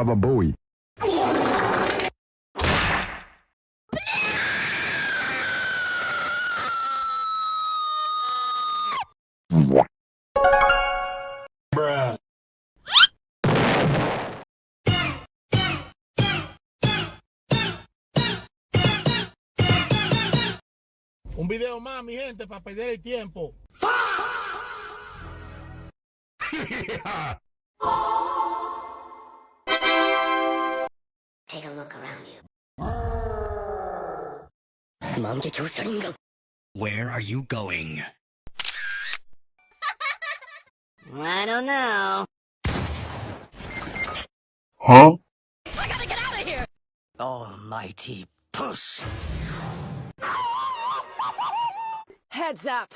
Baba Booey. Bruh. Un video más, mi gente, para perder el tiempo. Take a look around you. Where are you going? I don't know. Huh? Almighty push. Heads up!